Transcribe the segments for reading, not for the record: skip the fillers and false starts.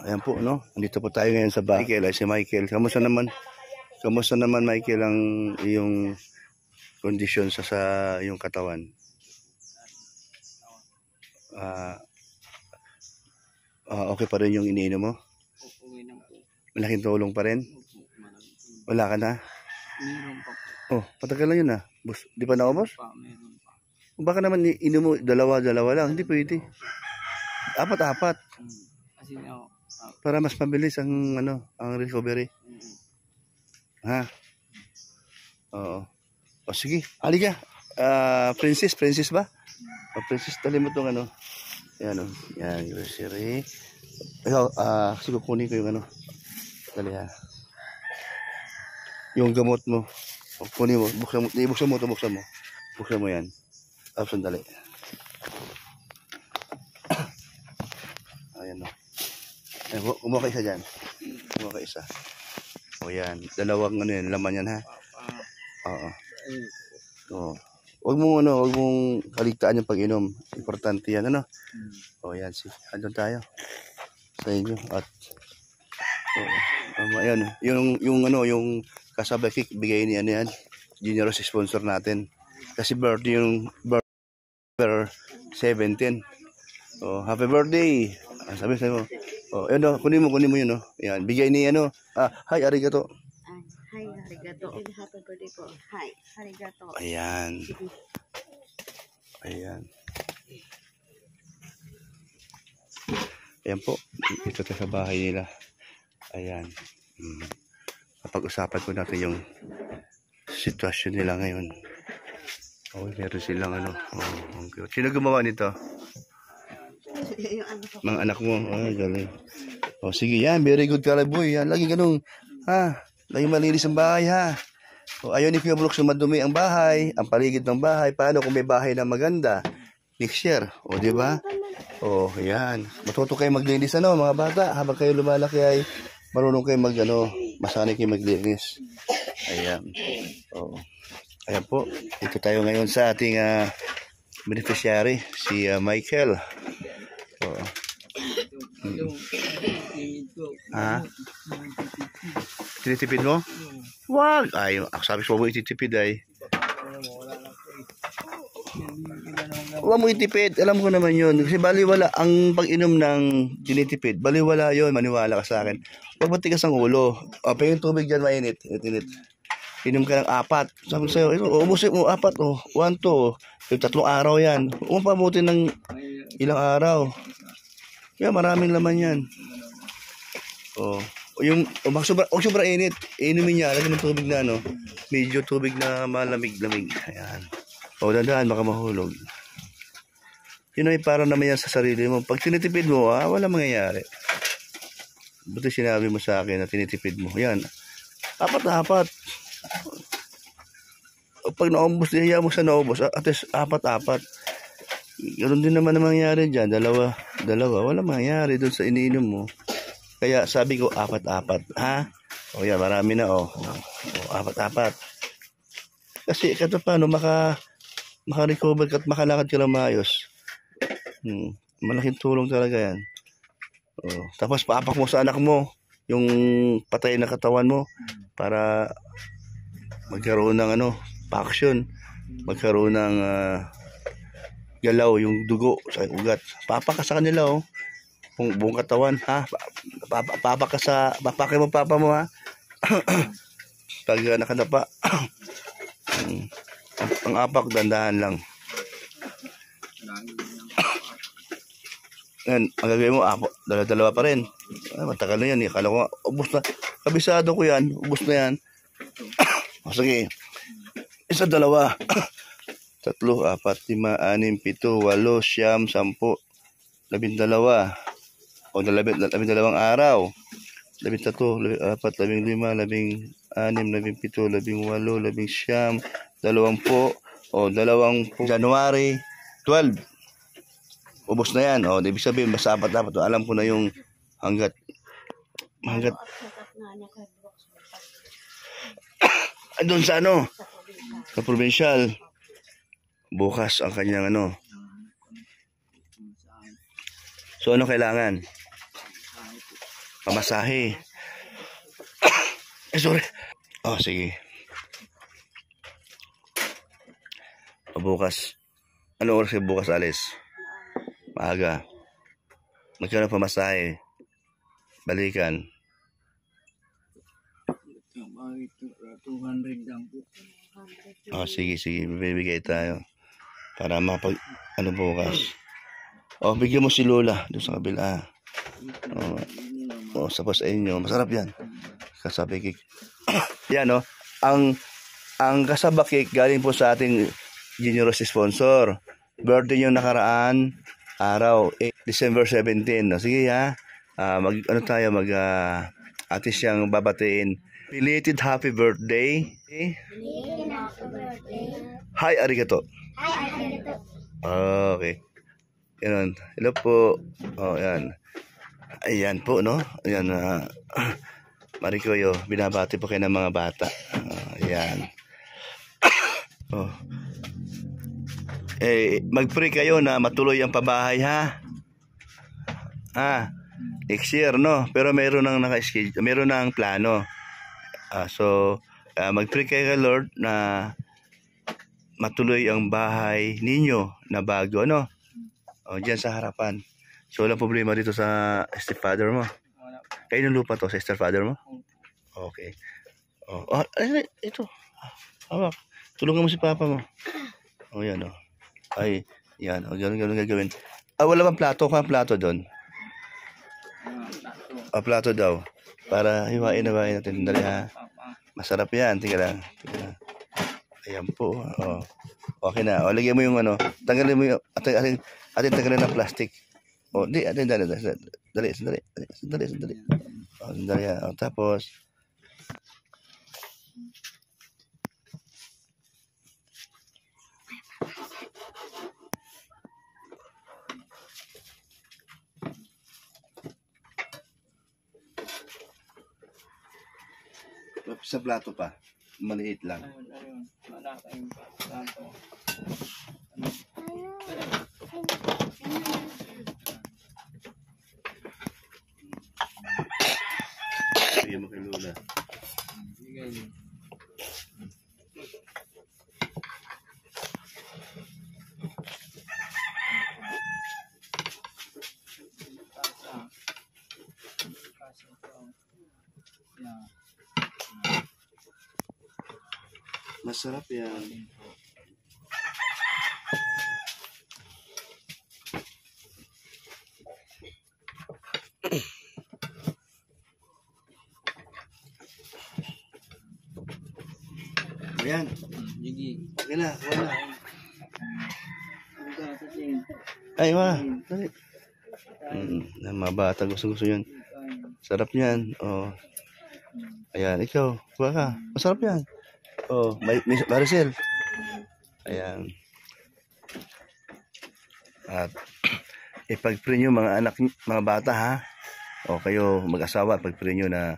Ayan po, no? Andito po tayo ngayon sa Michael. Ay, si Michael. Kamusta naman? Kamusta naman, Michael, ang iyong kondisyon sa iyong katawan? Okay pa rin yung iniinom mo? Malaking tulong pa rin? Wala ka na? Meron pa po. Oh, patagal lang yun ah. Di pa naubos? Meron pa. Baka naman inom mo dalawa lang. Hindi pwede. Apat-apat. Kasi nga, para mas mabilis ang recovery. Ha? Oo. O sige, halika. Princess ba? O, Princess, dali mo itong ano. Yan o. Yan, grocery. Ikaw, kasi kukunin ko yung ano. Dali ha. Yung gamot mo. O, kunin mo. Buksan mo yan. Tapos sandali. Ayan o. Kumuha ka isa dyan. Kumuha ka isa. O yan. Dalawang ano yan. Laman yan ha. Oo. Oo. Huwag mong kaligtaan yung pag-inom. Importante yan, ano? O yan, andun tayo sa inyo. At ayan, yung kasabay kick, bigay ni ano yan, generous sponsor natin. Kasi birthday yung birthday 17. O, happy birthday. Sabi mo. O, yun o, kunin mo yun o. Yan, bigay ni ano, hi, arigato. Hi, arigato. Happy birthday po. Hi, arigato. Ayan. Ayan po. Ito sa bahay nila. Ayan. Kapag-usapan ko natin yung sitwasyon nila ngayon. Meron silang ano. Okay. Sino gumawa nito? Mga anak mo. Galing. Sige yan. Very good kalaboy. Yan. Lagi ganun. Lagi malinis ang bahay ha. Ayaw ni Kuya Brooks madumi ang bahay, ang paligid ng bahay. Paano kung may bahay na maganda? Next year. Di ba? Yan. Matuto kayo maglinis mga bata. Habang kayo lumalaki ay marunong kayo masanay kayo maglinis. Ayan. Ayan po. Ito tayo ngayon sa ating beneficiary, si Michael. Tinitipid mo? Wag! Ako sabi ko mo ititipid ay. Huwag mo itipid. Alam ko naman yun. Kasi baliwala ang pag-inom ng tinitipid. Baliwala yun. Maniwala ka sa akin. Huwag matigas ang ulo. Pa yung tubig dyan mainit. Init. Inom ka ng 4. Sabi ko sa'yo, ubusin mo 4. 1, 2. Yung 3 araw yan. Huwag pabuti ng ilang araw. Yan, maraming laman yan. Huwag sobra init. Inumin niya. Lagyan ng tubig na medyo tubig na malamig-lamig. Ayan. Dandaan, baka mahulog. Yun ay para naman yan sa sarili mo. Pag tinitipid mo, wala mangyayari. Buti sinabi mo sa akin na tinitipid mo. Yan. 4. Pag naubos, diya mo sa naubos. At least 4. Ganoon din naman ang mangyayari dyan. Dalawa. Wala mangyayari doon sa iniinom mo. Kaya sabi ko 4. Ha? Yan, marami na 4. Kasi kato paano maka-recover ka at makalakad ka na maayos. Malaking tulong talaga yan. Tapos paapak mo sa anak mo yung patay na katawan mo para magkaroon ng paction, magkaroon ng galaw yung dugo sa ugat. Paapak ka sa kanila buong katawan ha. Paapak mo papa mo ha. Pag nakadapa. Ang apak dandahan lang. Yan, ang gagawin mo, dalawa pa rin. Matagal na yan. Akala ko, ubos na. Kabisado ko yan. Ubos na yan. Sige. 1, 2. 3, 4, 5, 6, 7, 8, 9, 10, 11, 12. 12 araw. 13, 14, 15, 16, 17, 18, 19, 20. January 12. Ubos na yan. Ibig sabihin, basta 4. Alam ko na yung hanggat doon sa sa provincial. Bukas ang kanyang So, ano kailangan? pamasahe. Sorry. Oh, sige. Bukas. Ano oras kayo bukas alis? Maaga. Magkano pamasahe? Balikan. 200 lang po. Oh, sige. Bibigay tayo. Para ano bukas. Oh, bigyan mo si Lola doon sa kabila. Sapos sa inyo. Masarap yan. Kasaba cake. Yan, oh. Ang kasaba cake galing po sa ating generous sponsor. Birthday yung nakaraan araw, December 17. No? Sige, ha. Atin siyang babatiin. Belated happy birthday. Hi, arigato. Okay. Yan. Hello po. Oh, yan. Ayan po, no? Ayan, Marikoyo, binabati po kayo ng mga bata. Ayan. Oh. Mag-pray kayo na matuloy ang pabahay, ha? Next year, no? Pero meron nang naka-schedule, meron nang plano. Mag-pray kayo kay Lord na matuloy ang bahay ninyo na bago, no? Diyan sa harapan. So, walang problema dito sa stepfather mo. Kayo ng lupa to sa stepfather mo? Okay. Ito. Hawak. Tulungan mo si papa mo. Yan, Ay, yan. Ganun gagawin. Wala bang plato? Kung plato doon? Plato daw. Para hiwain na bahay natin. Dali, ha? Masarap yan. Tingnan lang. Ayan po. Okay na. Lagyan mo yung tanggalin mo yung ating tanggalin ng plastic. Dali. Sandali. Tapos sa plato pa. Maliit lang. Wala kayong plato. Bigyan mo kay Lola. Bigay mo. Masarap yan. Ayan. Okay na, wala. Ay, wala. Dali. Mga bata gusto yun. Sarap yan. Ayan, ikaw. Kuha ka. Masarap yan. May Maricel. Ayan. At ipag-pray nyo mga anak, mga bata, ha? Kayo mag-asawa, pag-pray nyo na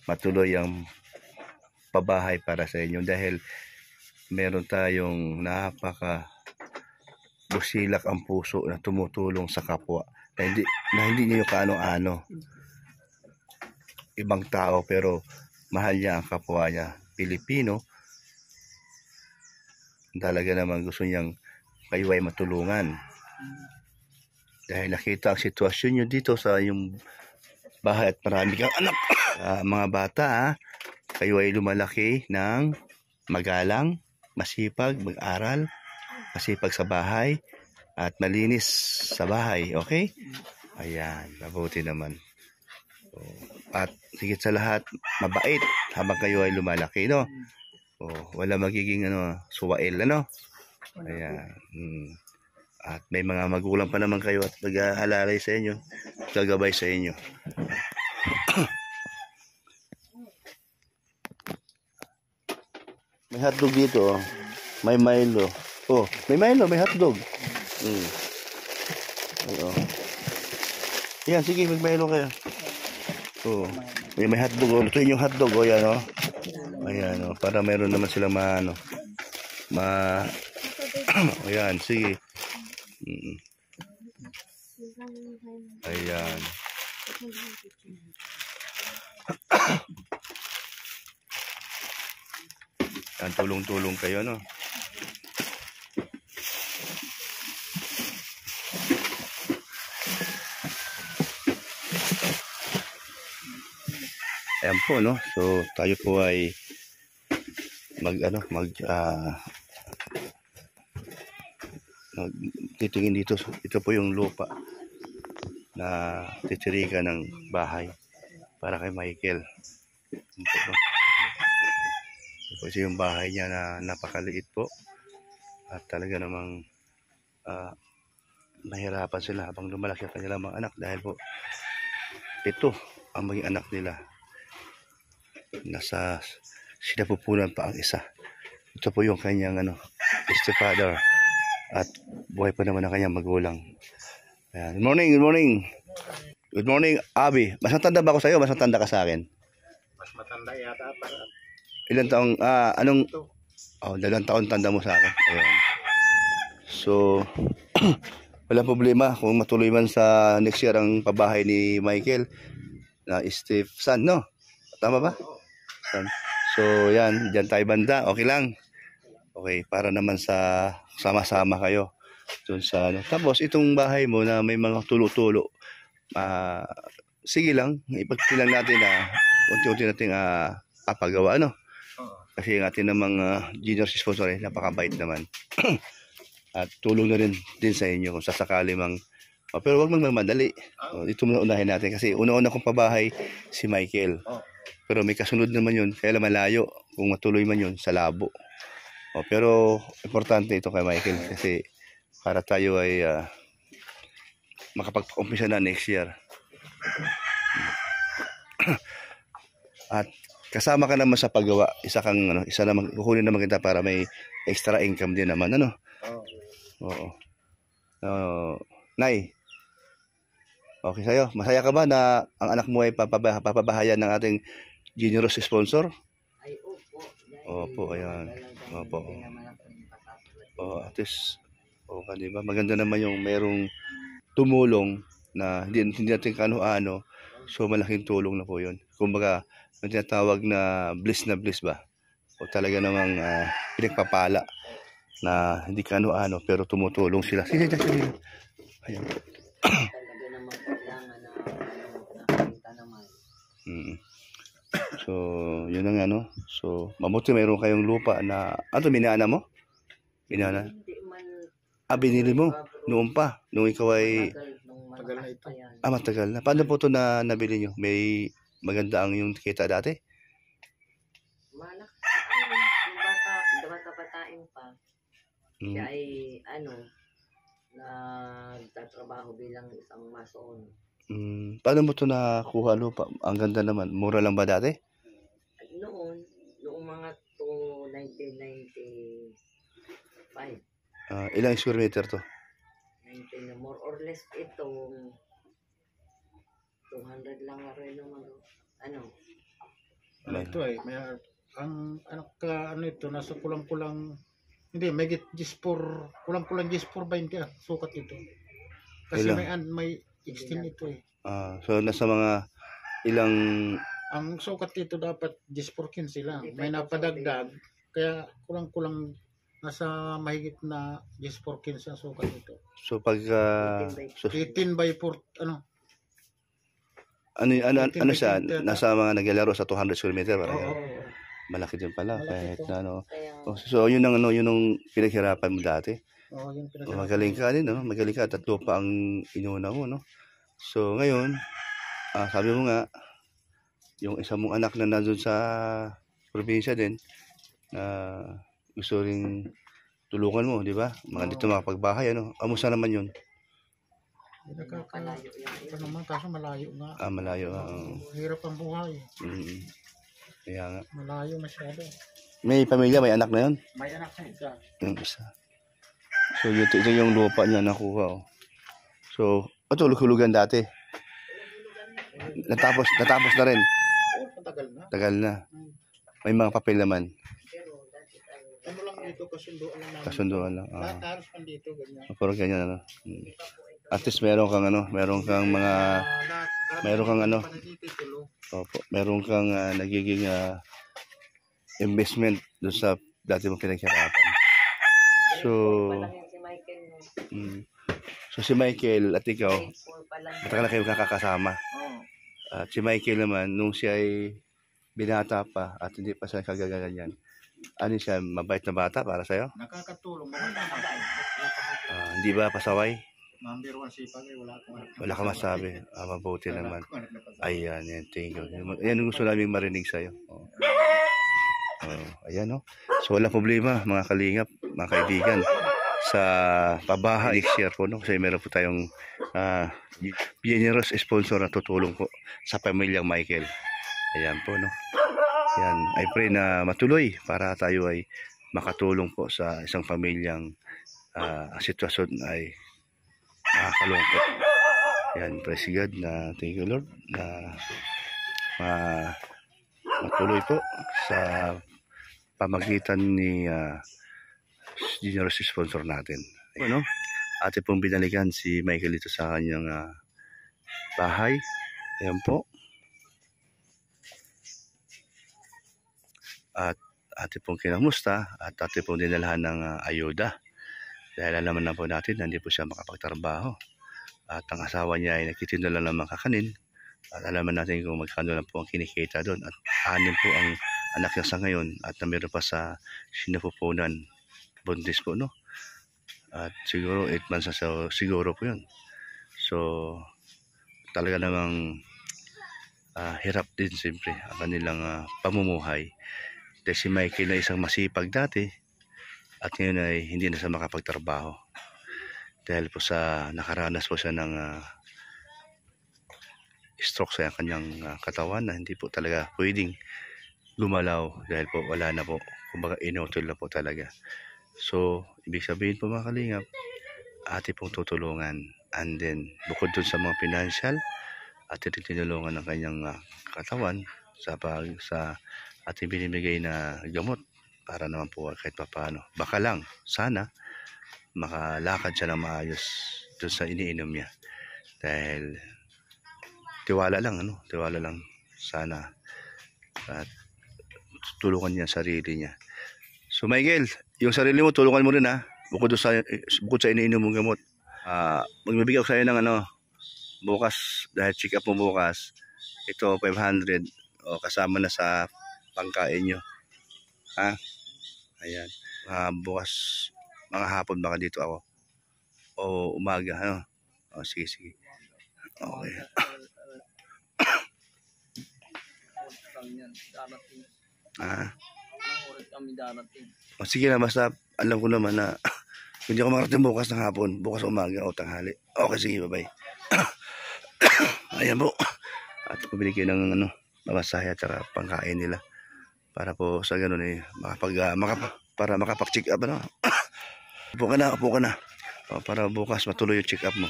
matuloy ang pabahay para sa inyo dahil meron tayong busilak ang puso na tumutulong sa kapwa na hindi niyo kaano-ano ibang tao pero mahal niya ang kapwa niya Pilipino. Talaga naman gusto niyang kayo ay matulungan dahil nakita ang sitwasyon nyo dito sa yung bahay at marami kang anak. Mga bata, ha? Kayo ay lumalaki ng magalang, masipag, mag-aral, masipag sa bahay, at malinis sa bahay. Okay? Ayan, mabuti naman. At higit sa lahat, mabait habang kayo ay lumalaki, no? Wala magiging suwail, ano? Ayan. At may mga magulang pa naman kayo at mag-aalalay sa inyo, gagabay sa inyo. May hotdog dito, may Milo. May Milo, may hotdog. Yan, sige, mag-Milo kayo. May hotdog, lutuin yung hotdog, yan, ayan, para meron naman silang ayan, sige. Ayan. Yan, tulong-tulong kayo, no? Ayan po, no? So, tayo po ay titingin dito. Ito po yung lupa na titirikan ng bahay para kay Michael. Ito po yung bahay niya na napakaliit po. At talaga namang mahirapan sila habang lumalaki ang kanilang mga anak dahil po ito ang maging anak nila. Nasa sinapupunan pa ang isa. Ito po yung kanyang stepfather at buhay pa naman ang kanyang magulang. Ayan. Good morning, good morning. Good morning, Abi. Mas matanda ba ako sa iyo? Mas matanda ka sa akin? Mas matanda yata para. Ilan taong, Oh, 2 taon tanda mo sa akin. Ayan. So, walang problema kung matuloy man sa next year ang pabahay ni Michael na Steve San, no? Tama ba? So, yan. Diyan tayo banda. Okay lang. Okay. Para naman sa sama-sama kayo. Doon sa Tapos, itong bahay mo na may mga tulo-tulo. Sige lang. Ipagpilang natin na unti-unti natin apagawa, ano? Kasi yung ating namang junior sponsor napakabait naman. At tulong na rin din sa inyo kung sasakali mang. Pero wag magmamadali. Ito muna unahin natin kasi una-una kong pabahay si Michael. Pero may kasunod naman yun, kaya malayo. Kung matuloy man yun, sa labo. Pero importante ito kay Michael kasi para tayo ay makapag-umpisa na next year. At kasama ka naman sa paggawa. Isa naman kukunin naman kita para may extra income din naman, ano? Oo. Nay, okay sa'yo? Masaya ka ba na ang anak mo ay papabahayan ng ating generous sponsor? Ay, opo. Opo, ayan. Opo. At least, diba? Maganda naman yung mayroong tumulong na hindi natin kano-ano. So, malaking tulong na po yun. Kumbaga, ang tinatawag na bliss ba? O talaga namang pinagpapala na hindi kano-ano pero tumutulong sila. Sige. Ayan. Talaga naman kailangan na nakakita naman. So, yun ang So, mabuti mayroon kayong lupa na, minana mo? Minana? Hindi man. Binili mo? Noon pa? Nung ikaw ay... Tagal na ito. Matagal na. Paano po ito na nabili nyo? May maganda ang yung kita dati? Malak. Yung bata-batain pa. Siya ay, nagtatrabaho bilang isang mason. Paano mo ito nakuha lupa? Ang ganda naman. Mura lang ba dati? Noong mga 1995. Ilang square meter to? 19 na more or less itong 200 lang rin naman. Ito may ito nasa kulang-kulang hindi may kulang-kulang 20 sukat ito. Kasi may extend ito . So nasa mga ilang ang sukat dito dapat 10-15 lang. May napadagdag kaya kulang-kulang nasa mahigit na 10-15 ang sukat dito. So pag 18 by 4 ano siya nasa mga naglalaro sa 200 square meter Oo. Malaki din pala kahit Malaki so yun ang yung pinaghirapan mo dati. Yung Magaling ka din magaling ka at lupa ang inuna mo So ngayon sabi mo nga yung isa mong anak na nandun sa probinsya din gusto rin tulungan mo, di ba? Mga dito makapagbahay, Amusta naman yun? Malayo yan. naman kaso malayo nga. Malayo. Hirap ang buhay. Kaya nga. Malayo masyado. May pamilya, may anak na yun? May anak na isa. Yung isa. So ito yung lupa niya nakuha. So, ito hulugan dati. Natapos na rin. Matagal na. Tagal na. May mga papel naman. Ano lang dito, kasunduan lang namin. Kasunduan lang. Halos man dito, ganyan. Pero ganyan At least meron kang meron kang Panagtitulo. Opo, meron kang nagiging investment doon sa dati mong pinaghirapan. So, Pa lang yan si Michael. No? so si Michael at ikaw, Grade 4 pa lang. matagal na kayo kakakasama. Oo. At si Michael naman, nung siya ay binata pa at hindi pa siya kagaganyan, ano siya, mabait na bata para sa'yo? Nakakatulong. Nakakatulong. Hindi ba pasaway? Number 1 sipag eh. Wala ka masabi. Mabuti naman. Ay. Ayan, yan. Thank you. Yan ang gusto namin marinig sa'yo. Ayan, no? So, wala problema, mga kalingap, mga kaibigan. Sa pabaha, i-share po, no? Kasi meron po tayong generous sponsor na tutulong po sa pamilyang Michael. Ayan po, no? Yan. I pray na matuloy para tayo ay makatulong po sa isang pamilyang sitwasyon ay nakakalungkot. Yan, praise God na thank you Lord na matuloy po sa pamagitan ni generous sponsor natin. Ano? Ate pong binalikan si Michael dito sa kanyang bahay. Ayan po. At ate pong kinamusta at ate pong dinalahan ng ayuda. Dahil alam na po natin na hindi po siya makapagtrabaho. At ang asawa niya ay nagtitinda lang ng mga kakanin. At alam natin kung magkano lang po ang kinikita doon. At 6 po ang anak niya sa ngayon. At meron pa sa sinapupunan. Buntis po, no? At siguro 8 months na siguro po yun. So, talaga namang hirap din siyempre ang kanilang pamumuhay. Dahil si Michael na isang masipag dati. At ngayon ay hindi na siya makapagtrabaho. Dahil po sa nakaranas po siya ng stroke sa kanyang katawan na hindi po talaga pwedeng gumalaw dahil po wala na po. Kumbaga inutol na po talaga. So, ibig sabihin po mga kalingap, ate pong tutulungan. And then, bukod dun sa mga financial, ate rin tinulungan ng kanyang katawan sa ating binibigay na gamot. Para naman po kahit papaano. Baka lang, sana, makalakad siya ng maayos doon sa iniinom niya. Dahil, tiwala lang, ano? Tiwala lang. Sana, at tulungan niya sarili niya. So, Michael, yung sarili mo, tulungan mo rin, ha? Bukod sa iniinom mong gamot. Magbibigay ako sa'yo ng, bukas, dahil check up mo bukas, ito, 500, o kasama na sa pangkain nyo. Ha? Ayan. Bukas, mga hapon baka dito ako. O umaga, ano? O, sige. Okay. O, sige na, basta alam ko naman na hindi ako makarating bukas ng hapon, bukas umaga o tanghali. Okay, sige, bye-bye. Ayan po. At pabili kayo ng mabasahe at saka pangkain nila. Para po sa ganun para makapag-check up, ano? Upo ka na. Para bukas matuloy yung check up mo.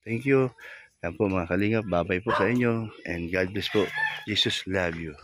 Thank you. Yan po mga kalingap. Bye-bye po sa inyo. And God bless po. Jesus love you.